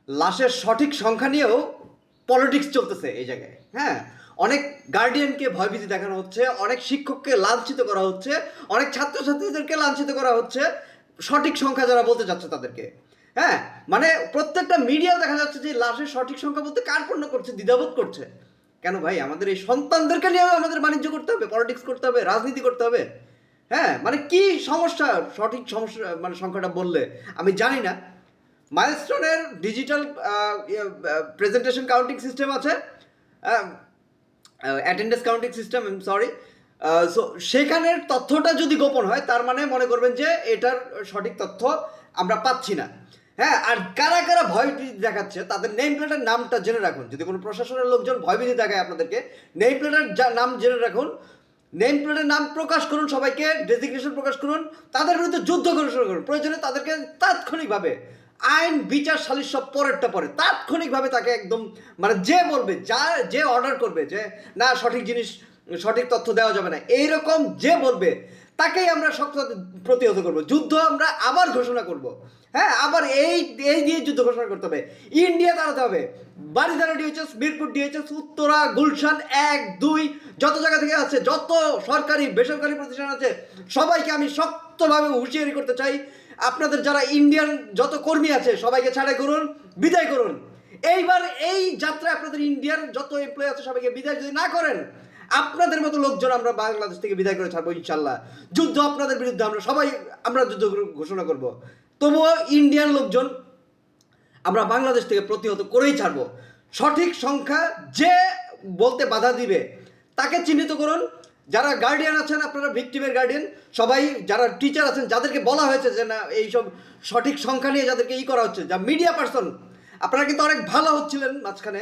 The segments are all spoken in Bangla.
লাশের সঠিক সংখ্যা নিয়েও পলিটিক্স চলতেছে এই জায়গায়। হ্যাঁ, অনেক গার্ডিয়ানকে ভয়ভীতি দেখানো হচ্ছে, অনেক শিক্ষককে লাঞ্ছিত করা হচ্ছে, অনেক ছাত্রছাত্রীদেরকে লাঞ্ছিত করা হচ্ছে সঠিক সংখ্যা যারা বলতে চাচ্ছে তাদেরকে। হ্যাঁ, মানে প্রত্যেকটা মিডিয়াও দেখা যাচ্ছে যে লাশের সঠিক সংখ্যা বলতে কার্পণ্য করছে, দ্বিধাবোধ করছে। কেন ভাই, আমাদের এই সন্তানদেরকে নিয়েও আমাদের বাণিজ্য করতে হবে, পলিটিক্স করতে হবে, রাজনীতি করতে হবে? হ্যাঁ, মানে কি সমস্যা সঠিক সমস্যা মানে সংখ্যাটা বললে? আমি জানি না। মাইলস্টোনের ডিজিটাল প্রেজেন্টেশন কাউন্টিং সিস্টেম আছে, attendance counting system, sorry. So সেখানের তথ্যটা যদি গোপন হয় তার মানে মনে করবেন যে এটার সঠিক তথ্য আমরা পাচ্ছি না। হ্যাঁ, আর কারা কারা ভয়ভীতি দেখাচ্ছে তাদের নেম প্লেটের নামটা জেনে রাখুন। যদি কোনো প্রশাসনের লোকজন ভয়ভীতি দেখায় আপনাদেরকে, নেম প্লেটের নাম জেনে রাখুন, নেম প্লেটের নাম প্রকাশ করুন, সবাইকে ডেজিগনেশন প্রকাশ করুন, তাদের বিরুদ্ধে যুদ্ধ ঘোষণা করুন। প্রয়োজনে তাদেরকে তাৎক্ষণিকভাবে আইন বিচার সালিশ সব পরেরটা পরে তাৎক্ষণিকভাবে তাকে একদম মানে যে বলবে, যে অর্ডার করবে যে না সঠিক জিনিস সঠিক তথ্য দেওয়া যাবে না, এইরকম যে বলবে তাকেই আমরা শক্ত প্রতিহত করব, যুদ্ধ আমরা আবার ঘোষণা করব। হ্যাঁ, আবার এই এই দিয়ে যুদ্ধ ঘোষণা করতে হবে, ইন্ডিয়া দাঁড়াতে হবে। বারিধারা ডিএইচএস, মিরপুর ডিএইচএস, উত্তরা, গুলশান 1, 2 যত জায়গা থেকে আছে, যত সরকারি বেসরকারি প্রতিষ্ঠান আছে, সবাইকে আমি শক্তভাবে হুঁশিয়ারি করতে চাই, আপনাদের যারা ইন্ডিয়ান যত কর্মী আছে সবাইকে ছাড়াই করুন, বিদায় করুন। এইবার এই যাত্রায় আপনাদের ইন্ডিয়ান যত এমপ্লয়ি আছে সবাইকে বিদায় যদি না করেন, আপনাদের মতো লোকজন আমরা বাংলাদেশ থেকে বিদায় করে ছাড়বো ইনশাল্লাহ। যুদ্ধ আপনাদের বিরুদ্ধে, আমরা যুদ্ধ ঘোষণা করব। তবুও ইন্ডিয়ান লোকজন আমরা বাংলাদেশ থেকে প্রতিহত করেই ছাড়বো। সঠিক সংখ্যা যে বলতে বাধা দিবে তাকে চিহ্নিত করুন। যারা গার্ডিয়ান আছেন, আপনারা ভিকটিমের গার্ডিয়ান, সবাই যারা টিচার আছেন, যাদেরকে বলা হয়েছে যে না এইসব সঠিক সংখ্যা নিয়ে যাদেরকে করা হচ্ছে, যা মিডিয়া পার্সন, আপনারা কিন্তু অনেক ভালো হচ্ছিলেন মাঝখানে,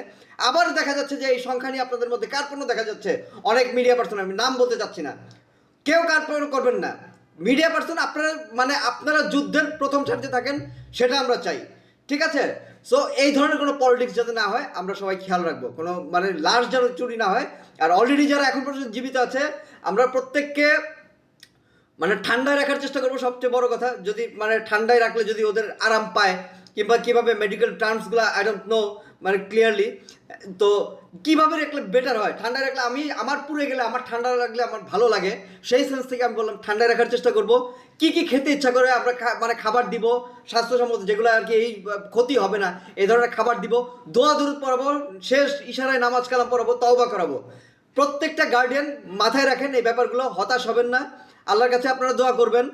আবার দেখা যাচ্ছে যে এই সংখ্যা নিয়ে আপনাদের মধ্যে কার্পণ্য দেখা যাচ্ছে। অনেক মিডিয়া পার্সন, আমি নাম বলতে চাচ্ছি না, কেউ কার্পণ্য করবেন না। মিডিয়া পার্সন আপনারা মানে আপনারা যুদ্ধের প্রথম সারিতে থাকেন, সেটা আমরা চাই, ঠিক আছে? সো এই ধরনের কোনো পলিটিক্স যাতে না হয় আমরা সবাই খেয়াল রাখবো, কোনো মানে লাশ যেন চুরি না হয়। আর অলরেডি যারা এখন পর্যন্ত জীবিত আছে আমরা প্রত্যেককে মানে ঠান্ডায় রাখার চেষ্টা করবো, সবচেয়ে বড় কথা। যদি মানে ঠান্ডায় রাখলে যদি ওদের আরাম পায়, কিংবা কীভাবে মেডিকেল টার্মসগুলো আই ডোন্ট নো মানে ক্লিয়ারলি, তো কীভাবে রাখলে বেটার হয়। ঠান্ডায় রাখলে আমার পুড়ে গেলে, আমার ঠান্ডা লাগলে আমার ভালো লাগে, সেই সেন্স থেকে আমি বললাম ঠান্ডায় রাখার চেষ্টা করব। কি কি খেতে ইচ্ছা করে আমরা মানে খাবার দিব স্বাস্থ্যসম্মত, যেগুলো আর কি এই ক্ষতি হবে না, এই ধরনের খাবার দিব। দোয়া দরুদ পড়াবো, শেষ ইশারায় নামাজ কালাম পড়াবো, তওবা করাবো। প্রত্যেকটা গার্ডিয়ান মাথায় রাখেন এই ব্যাপারগুলো, হতাশ হবেন না, আল্লাহর কাছে আপনারা দোয়া করবেন।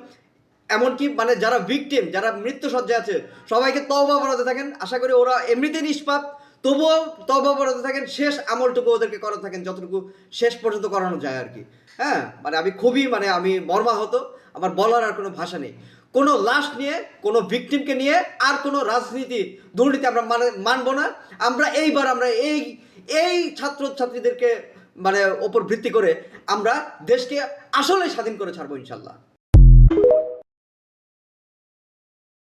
এমনকি মানে যারা ভিকটিম, যারা মৃত্যুসজ্জায় আছে, সবাইকে তওবা পড়াতে থাকেন। আশা করি ওরা এমনিতেই নিষ্পাপ, তবুও তওবা পড়াতে থাকেন, শেষ আমলটুকু ওদেরকে করাতে থাকেন, যতটুকু শেষ পর্যন্ত করানো যায় আর কি। হ্যাঁ, মানে আমি খুবই আমি মর্মাহত, আমার বলার আর কোনো ভাষা নেই। কোনো লাশ নিয়ে, কোনো ভিকটিমকে নিয়ে আর কোনো রাজনীতি দুর্নীতি আমরা মানবো না। আমরা এই ছাত্রছাত্রীদেরকে ওপর ভিত্তি করে আমরা দেশকে আসলে স্বাধীন করে ছাড়বো ইনশাল্লাহ।